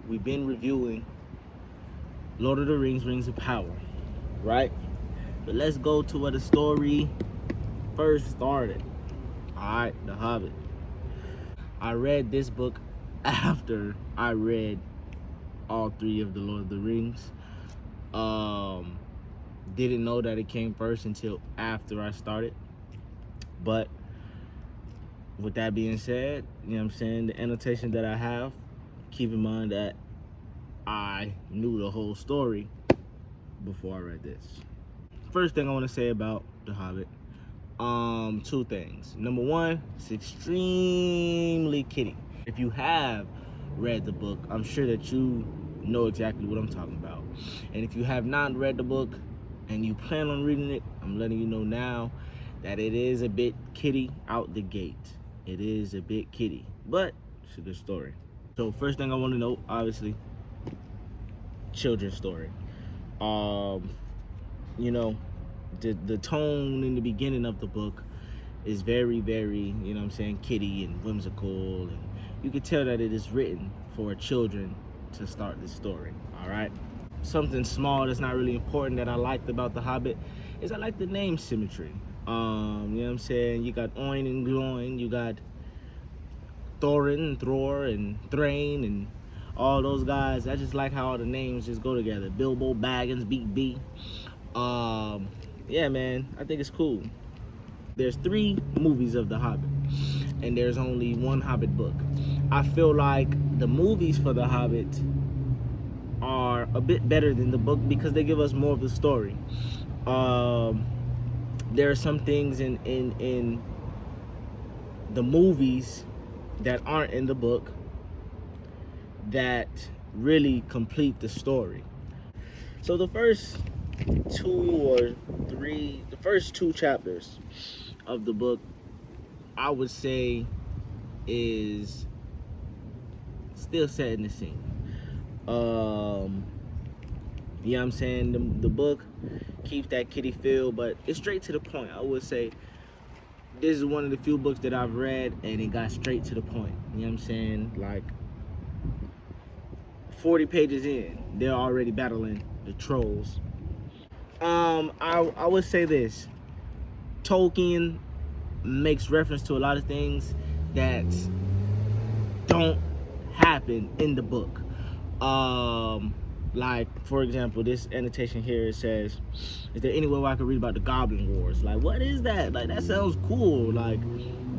we've been reviewing Lord of the Rings, Rings of Power, right? But let's go to where the story first started. All right, The Hobbit. I read this book after I read all three of the Lord of the Rings. Didn't know that it came first until after I started. But with that being said, you know what I'm saying, the annotation that I have, keep in mind that I knew the whole story before I read this. First thing I want to say about The Hobbit, two things. Number one, it's extremely kiddie. If you have read the book, I'm sure that you know exactly what I'm talking about. And if you have not read the book and you plan on reading it, I'm letting you know now that it is a bit kiddie out the gate. It is a bit kiddie, but it's a good story. So first thing I want to know, obviously, children's story. You know, the tone in the beginning of the book is very, very, you know what I'm saying, kiddie and whimsical, and you can tell that it is written for children to start this story. All right, something small that's not really important that I liked about The Hobbit is I like the name symmetry. You know what I'm saying, you got Oin and Gloin, you got Thorin and Thror and Thrain and all those guys. I just like how all the names just go together. Bilbo Baggins, Beat B. Yeah, man, I think it's cool. There's 3 movies of The Hobbit, and there's only 1 Hobbit book. I feel like the movies for The Hobbit are a bit better than the book because they give us more of the story. There are some things in the movies that aren't in the book that really complete the story. So the first 2 chapters of the book, I would say, is still setting the scene. You know what I'm saying? The book keeps that kiddie feel, but it's straight to the point. I would say this is one of the few books that I've read and it got straight to the point. You know what I'm saying? Like 40 pages in, they're already battling the trolls. I would say this. Tolkien makes reference to a lot of things that don't happen in the book. Like, for example, this annotation here, it says, is there any way where I could read about the Goblin Wars? Like, what is that? Like, that sounds cool. Like,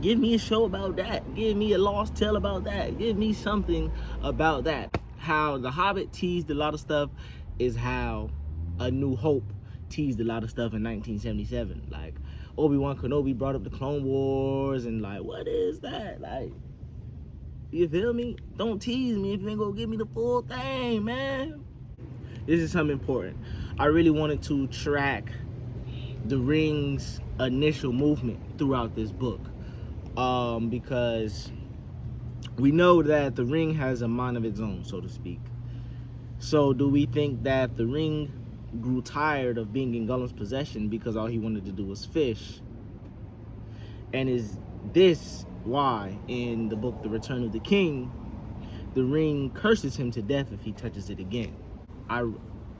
give me a show about that. Give me a lost tale about that. Give me something about that. How The Hobbit teased a lot of stuff is how A New Hope teased a lot of stuff in 1977. Like, Obi-Wan Kenobi brought up the Clone Wars, and like, what is that? Like, you feel me? Don't tease me if you ain't gonna give me the full thing, man. This is something important. I really wanted to track the ring's initial movement throughout this book, because we know that the ring has a mind of its own, so to speak. So do we think that the ring grew tired of being in Gollum's possession because all he wanted to do was fish? And is this why in the book The Return of the King, the ring curses him to death if he touches it again? I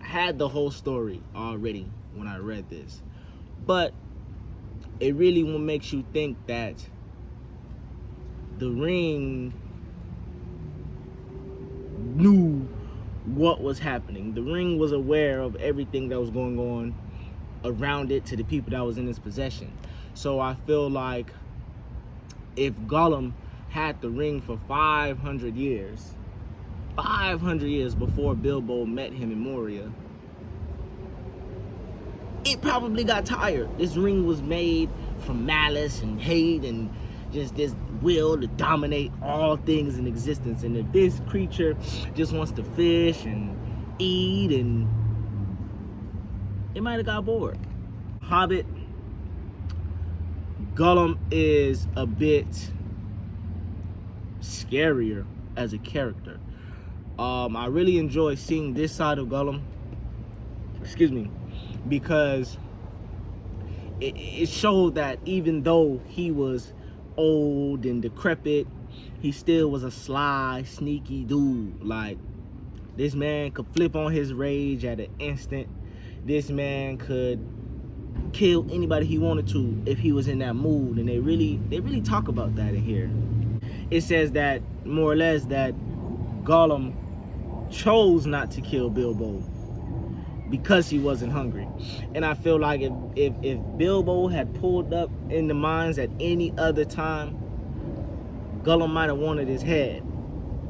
had the whole story already when I read this, but it really makes you think that the ring knew what was happening. The ring was aware of everything that was going on around it to the people that was in its possession. So I feel like if Gollum had the ring for 500 years before Bilbo met him in Moria, it probably got tired. This ring was made from malice and hate and just this will to dominate all things in existence. And if this creature just wants to fish and eat, and it might have got bored. Hobbit, Gollum is a bit scarier as a character. I really enjoy seeing this side of Gollum, because it showed that even though he was old and decrepit, he still was a sly, sneaky dude. Like, This man could flip on his rage at an instant. This man could kill anybody he wanted to if he was in that mood, and they really talk about that in here. It says that more or less that Gollum chose not to kill Bilbo because he wasn't hungry. And I feel like if Bilbo had pulled up in the mines at any other time, Gollum might have wanted his head,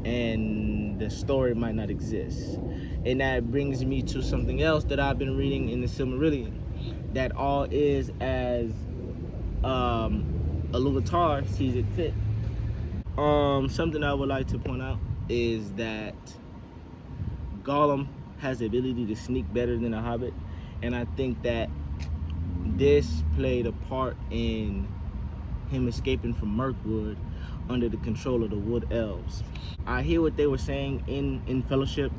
and the story might not exist. And that brings me to something else that I've been reading in the Silmarillion, that all is as Iluvatar sees it fit. Something I would like to point out is that Gollum has the ability to sneak better than a Hobbit, and I think that this played a part in him escaping from Mirkwood under the control of the Wood Elves. I hear what they were saying in Fellowship,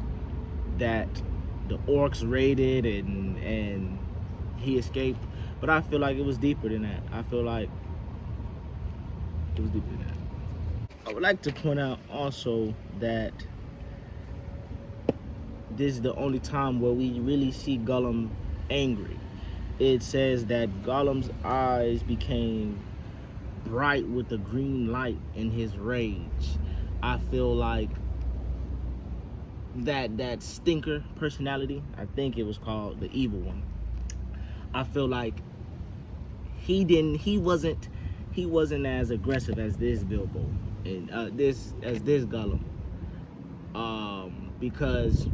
that the orcs raided and he escaped, but I feel like it was deeper than that. I feel like it was deeper than that. I would like to point out also that this is the only time where we really see Gollum angry. It says that Gollum's eyes became bright with a green light in his rage. I feel like that stinker personality, I think it was called the evil one, I feel like he wasn't as aggressive as this Bilbo and this Gollum, because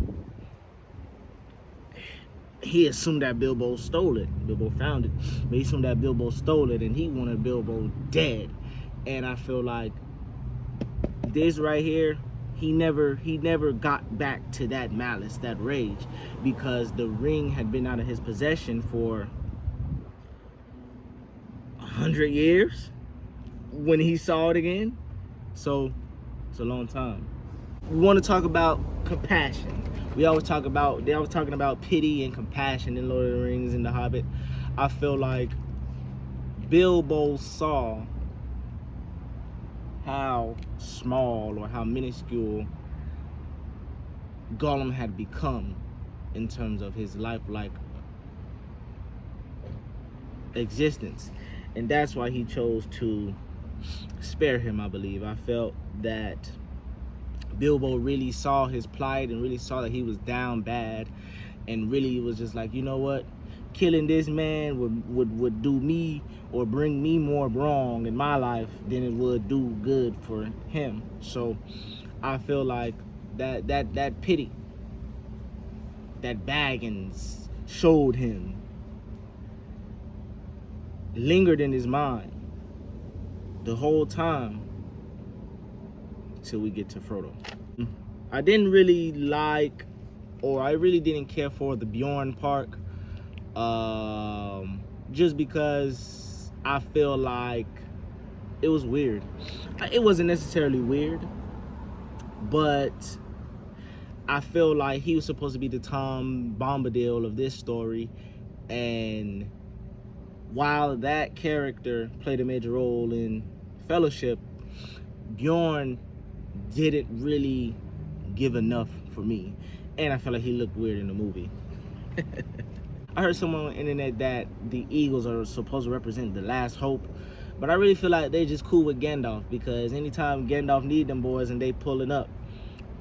he assumed that Bilbo stole it. Bilbo found it, but he assumed that Bilbo stole it, and he wanted Bilbo dead. And I feel like this right here, he never got back to that malice, that rage, because the ring had been out of his possession for 100 years when he saw it again. So it's a long time. We want to talk about compassion. They always talking about pity and compassion in Lord of the Rings and The Hobbit. I feel like Bilbo saw how small or how minuscule Gollum had become in terms of his lifelike existence. And that's why he chose to spare him, I believe. I felt that Bilbo really saw his plight and really saw that he was down bad, and really was just like, you know what, killing this man would do me or bring me more wrong in my life than it would do good for him. So I feel like that pity that Baggins showed him lingered in his mind the whole time till we get to Frodo. I didn't really like, or I really didn't care for the Bjorn part, just because I feel like it was weird. It wasn't necessarily weird, but I feel like he was supposed to be the Tom Bombadil of this story, and while that character played a major role in Fellowship, Bjorn didn't really give enough for me, and I felt like he looked weird in the movie. I heard someone on the internet that the Eagles are supposed to represent the last hope, but I really feel like they're just cool with Gandalf, because anytime Gandalf need them boys and they pulling up,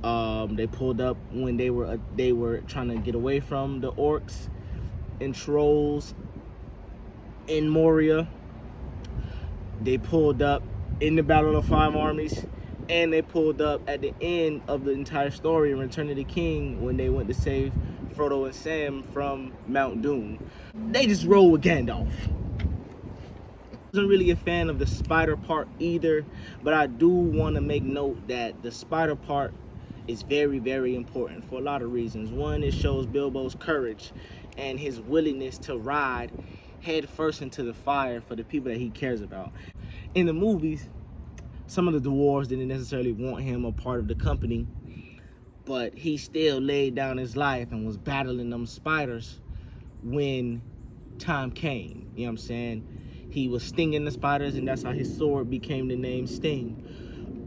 they pulled up when they were trying to get away from the orcs and trolls in Moria. They pulled up in the Battle of the Five Armies, and they pulled up at the end of the entire story in Return of the King when they went to save Frodo and Sam from Mount Doom. They just roll with Gandalf. I wasn't really a fan of the spider part either, but I do want to make note that the spider part is very, very important for a lot of reasons. One, it shows Bilbo's courage and his willingness to ride head first into the fire for the people that he cares about. In the movies, some of the dwarves didn't necessarily want him a part of the company, but he still laid down his life and was battling them spiders when time came. You know what I'm saying? He was stinging the spiders, and that's how his sword became the name Sting.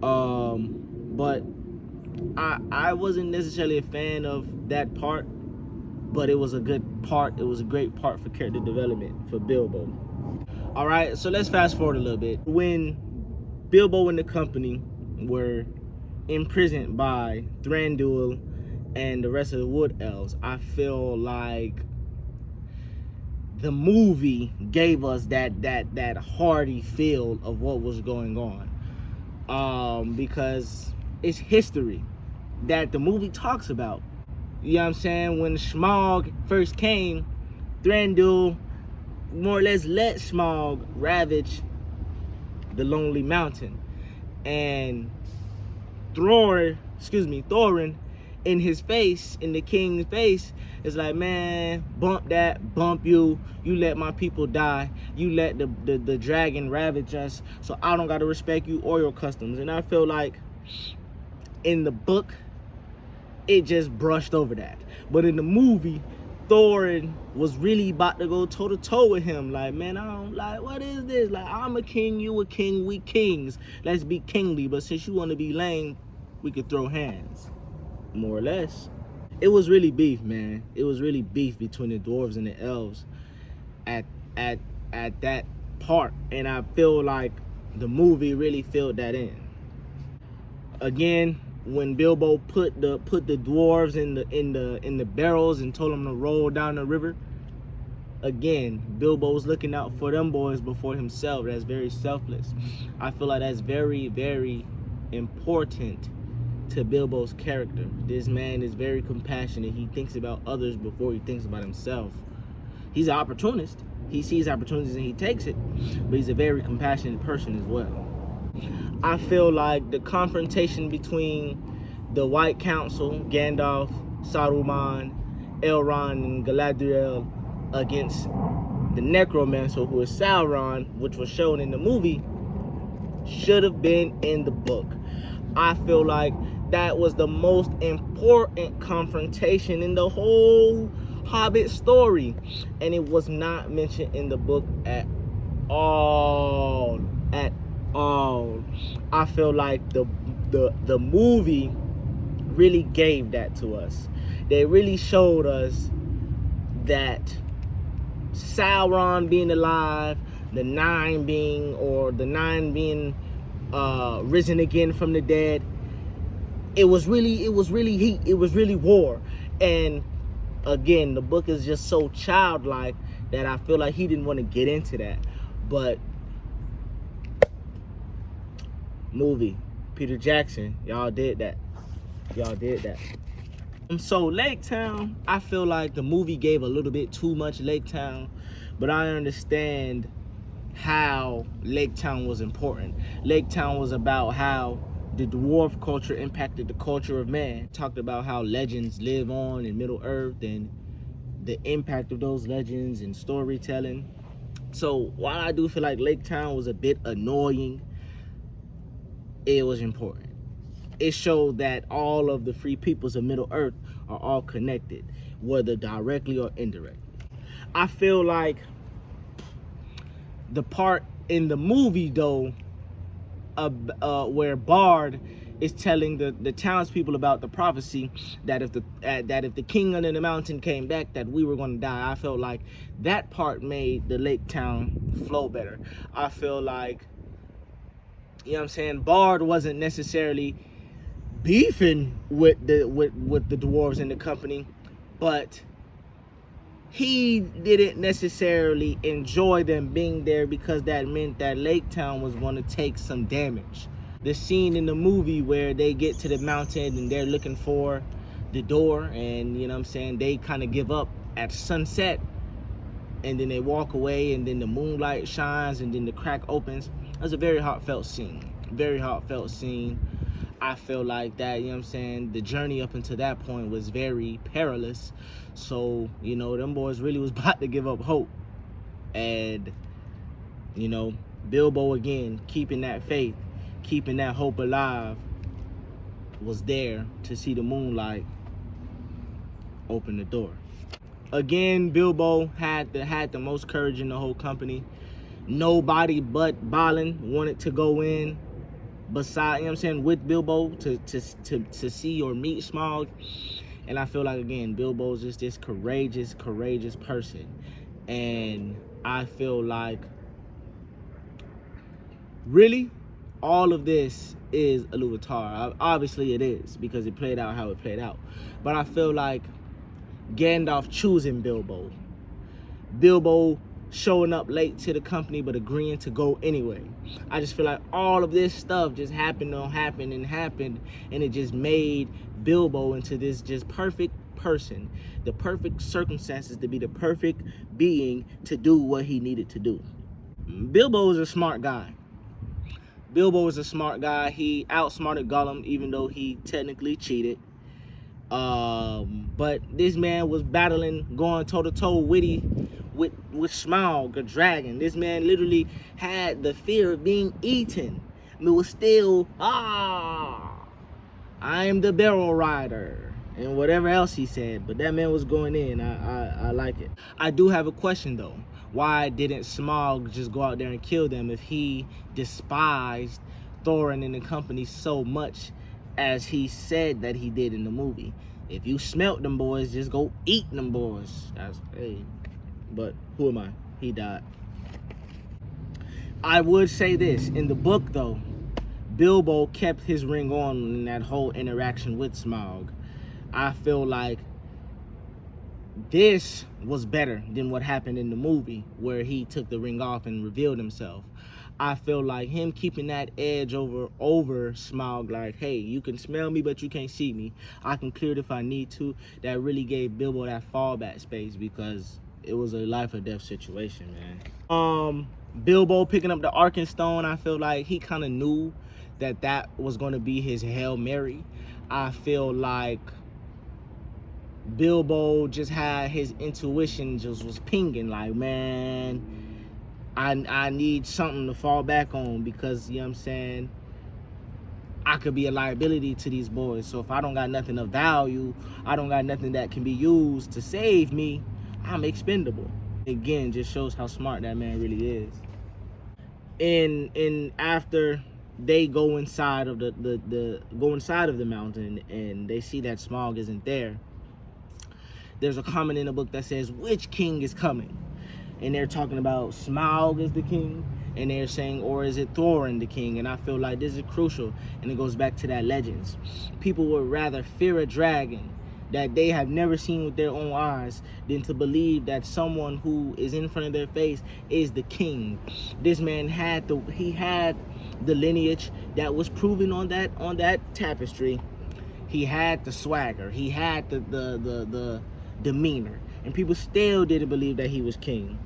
But I wasn't necessarily a fan of that part, but it was a good part. It was a great part for character development for Bilbo. All right, so let's fast forward a little bit. When Bilbo and the company were imprisoned by Thranduil and the rest of the Wood Elves, I feel like the movie gave us that hearty feel of what was going on, because it's history that the movie talks about. You know what I'm saying? When Smaug first came, Thranduil more or less let Smaug ravage the Lonely Mountain, and Thorin in his face, in the king's face, is like, man, bump that, bump you let my people die, you let the dragon ravage us, so I don't gotta respect you or your customs. And I feel like in the book it just brushed over that, but in the movie Thorin was really about to go toe to toe with him. Like, man, I don't like, what is this? Like, I'm a king, you a king, we kings. Let's be kingly. But since you want to be lame, we could throw hands, more or less. It was really beef, man. It was really beef between the dwarves and the elves at that part, and I feel like the movie really filled that in. Again, when Bilbo put the dwarves in the barrels and told them to roll down the river, again, Bilbo's looking out for them boys before himself. That's very selfless. I feel like that's very, very important to Bilbo's character. This man is very compassionate. He thinks about others before he thinks about himself. He's an opportunist. He sees opportunities and he takes it, but he's a very compassionate person as well. I feel like the confrontation between the White Council, Gandalf, Saruman, Elrond, and Galadriel against the Necromancer, who is Sauron, which was shown in the movie, should have been in the book. I feel like that was the most important confrontation in the whole Hobbit story, and it was not mentioned in the book at all. I feel like the movie really gave that to us. They really showed us that Sauron being alive, the nine being risen again from the dead, it was really heat. It was really war. And again, the book is just so childlike that I feel like he didn't want to get into that. But movie, Peter Jackson, y'all did that. So Lake Town, I feel like the movie gave a little bit too much Lake Town, but I understand how Lake Town was important. Lake Town was about how the dwarf culture impacted the culture of man. Talked about how legends live on in Middle Earth and the impact of those legends and storytelling. So while I do feel like Lake Town was a bit annoying, it was important. It showed that all of the free peoples of Middle Earth are all connected, whether directly or indirectly. I feel like the part in the movie, though, where Bard is telling the townspeople about the prophecy that if the king under the mountain came back, that we were going to die. I felt like that part made the Lake Town flow better. I feel like, you know what I'm saying, Bard wasn't necessarily beefing with the dwarves in the company, but he didn't necessarily enjoy them being there because that meant that Lake Town was going to take some damage. The scene in the movie where they get to the mountain and they're looking for the door, and you know what I'm saying, they kind of give up at sunset, and then they walk away, and then the moonlight shines, and then the crack opens. That's a very heartfelt scene. I feel like that, you know what I'm saying, the journey up until that point was very perilous. So, you know, them boys really was about to give up hope. And, you know, Bilbo, again, keeping that faith, keeping that hope alive, was there to see the moonlight open the door. Again, Bilbo had the most courage in the whole company. Nobody but Balin wanted to go in. beside, you know what I'm saying, with Bilbo to see or meet Smaug. And I feel like, again, Bilbo's just this courageous person. And I feel like, really, all of this is Iluvatar. Obviously it is, because it played out how it played out. But I feel like Gandalf choosing Bilbo showing up late to the company but agreeing to go anyway. I just feel like all of this stuff just happened, and it just made Bilbo into this just perfect person, the perfect circumstances to be the perfect being to do what he needed to do. Bilbo is a smart guy. He outsmarted Gollum, even though he technically cheated. But this man was battling, going toe-to-toe with Smaug, a dragon. This man literally had the fear of being eaten. It was still, I am the barrel rider, and whatever else he said. But that man was going in. I like it. I do have a question though. Why didn't Smaug just go out there and kill them if he despised Thorin and the company so much as he said that he did in the movie? If you smelt them boys, just go eat them boys. That's, hey. But who am I? He died. I would say this. In the book, though, Bilbo kept his ring on in that whole interaction with Smaug. I feel like this was better than what happened in the movie, where he took the ring off and revealed himself. I feel like him keeping that edge over Smaug, like, hey, you can smell me, but you can't see me. I can clear it if I need to. That really gave Bilbo that fallback space, because it was a life or death situation, man. Bilbo picking up the Arkan stone, I feel like he kind of knew that was going to be his Hail Mary. I feel like Bilbo just had his intuition just was pinging, like, man, I need something to fall back on, because, you know what I'm saying, I could be a liability to these boys. So if I don't got nothing of value, I don't got nothing that can be used to save me, I'm expendable. Again, just shows how smart that man really is. And after they go inside of the mountain and they see that Smaug isn't there, there's a comment in the book that says, which king is coming? And they're talking about Smaug is the king, and they're saying, or is it Thorin the king? And I feel like this is crucial, and it goes back to that legends. People would rather fear a dragon that they have never seen with their own eyes than to believe that someone who is in front of their face is the king. This man had the lineage that was proven on that tapestry. He had the swagger. He had the demeanor, and people still didn't believe that he was king.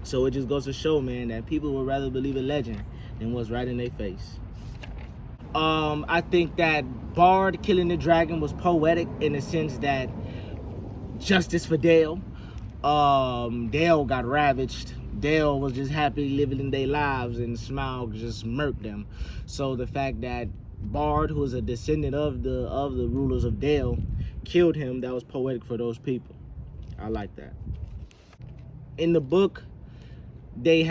So it just goes to show, man, that people would rather believe a legend than what's right in their face. I think that Bard killing the dragon was poetic in the sense that justice for Dale. Dale got ravaged. Dale was just happily living in their lives, and Smaug just murked them. So the fact that Bard, who is a descendant of the rulers of Dale, killed him, that was poetic for those people. I like that. In the book, they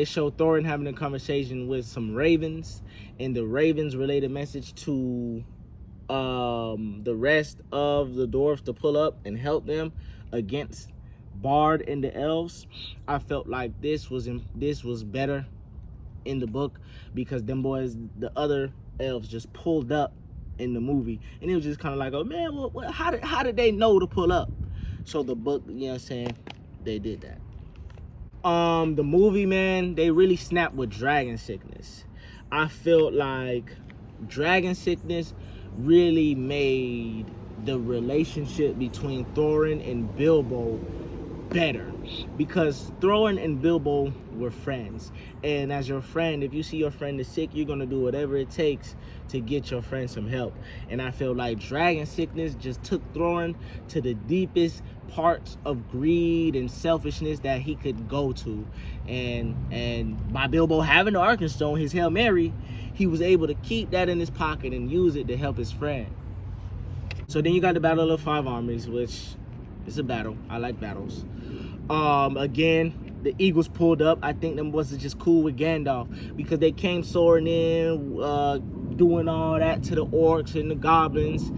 show Thorin having a conversation with some ravens, and the ravens relayed a message to the rest of the dwarves to pull up and help them against Bard and the elves. I felt like this was better in the book, because them boys, the other elves, just pulled up in the movie, and it was just kind of like, oh man, well, how did they know to pull up? So the book, you know what I'm saying, they did that. The movie, man, they really snapped with dragon sickness. I felt like dragon sickness really made the relationship between Thorin and Bilbo better, because Thorin and Bilbo were friends, and as your friend, if you see your friend is sick, you're gonna do whatever it takes to get your friend some help. And I feel like dragon sickness just took Thorin to the deepest parts of greed and selfishness that he could go to, and by Bilbo having the Arkenstone, his Hail Mary, he was able to keep that in his pocket and use it to help his friend. So then you got the Battle of the Five Armies, which is a battle. I like battles. Again, the Eagles pulled up. I think them was just cool with Gandalf, because they came soaring in, doing all that to the orcs and the goblins.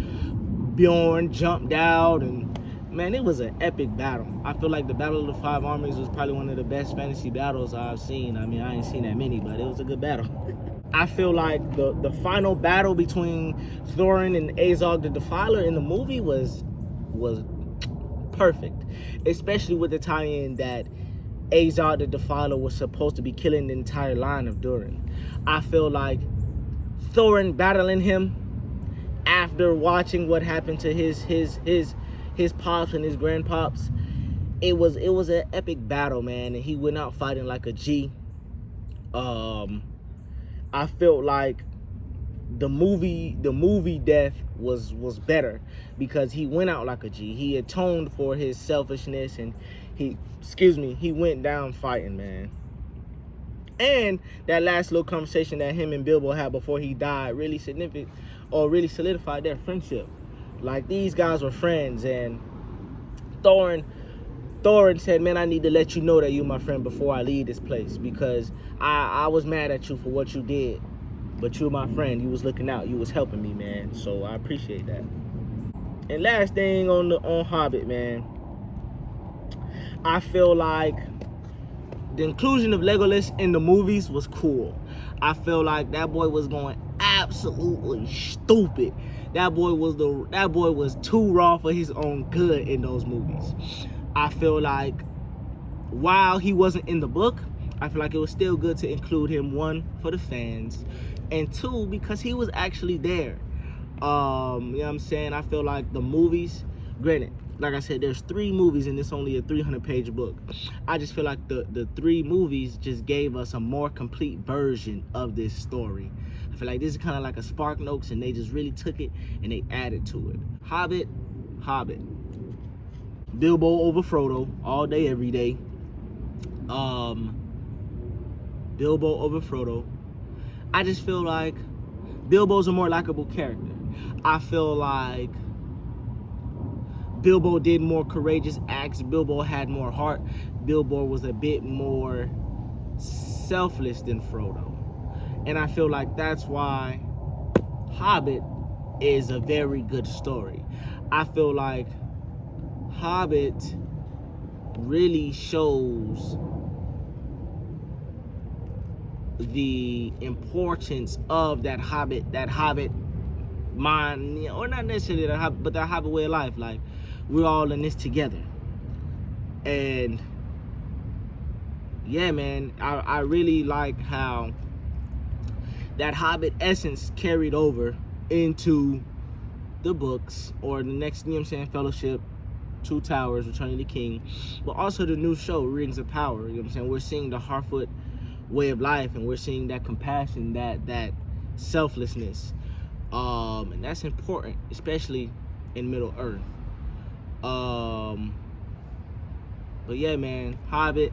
Bjorn jumped out, and man, it was an epic battle. I feel like the Battle of the Five Armies was probably one of the best fantasy battles I've seen. I mean, I ain't seen that many, but it was a good battle. I feel like the final battle between Thorin and Azog the Defiler in the movie was perfect, especially with the tie-in that Azog the Defiler was supposed to be killing the entire line of Durin. I feel like Thorin battling him after watching what happened to his pops and his grandpops, it was an epic battle, man, and he went out fighting like a G. I felt like the movie death was better because he went out like a G. He atoned for his selfishness, and he went down fighting, man. And that last little conversation that him and Bilbo had before he died really solidified their friendship. Like, these guys were friends, and Thorin said, man, I need to let you know that you're my friend before I leave this place, because I was mad at you for what you did, but you're my friend. You was looking out. You was helping me, man. So I appreciate that. And last thing on Hobbit, man, I feel like the inclusion of Legolas in the movies was cool. I feel like that boy was going absolutely stupid. That boy was too raw for his own good in those movies. I feel like while he wasn't in the book, I feel like it was still good to include him, one, for the fans, and two, because he was actually there. You know what I'm saying? I feel like the movies, granted, like I said, there's 3 movies and it's only a 300-page book. I just feel like the 3 movies just gave us a more complete version of this story. I feel like this is kind of like a Spark Notes, and they just really took it and they added to it. Hobbit. Bilbo over Frodo all day, every day. Bilbo over Frodo. I just feel like Bilbo's a more likable character. I feel like Bilbo did more courageous acts. Bilbo had more heart. Bilbo was a bit more selfless than Frodo. And I feel like that's why Hobbit is a very good story. I feel like Hobbit really shows the importance of that Hobbit mind, or not necessarily that Hobbit, but that Hobbit way of life. Like, we're all in this together. And yeah, man, I really like how that Hobbit essence carried over into the books, or the next, you know what I'm saying, Fellowship, Two Towers, Return of the King, but also the new show, Rings of Power. You know what I'm saying? We're seeing the Harfoot way of life, and we're seeing that compassion, that selflessness, and that's important, especially in Middle Earth. But yeah, man, Hobbit.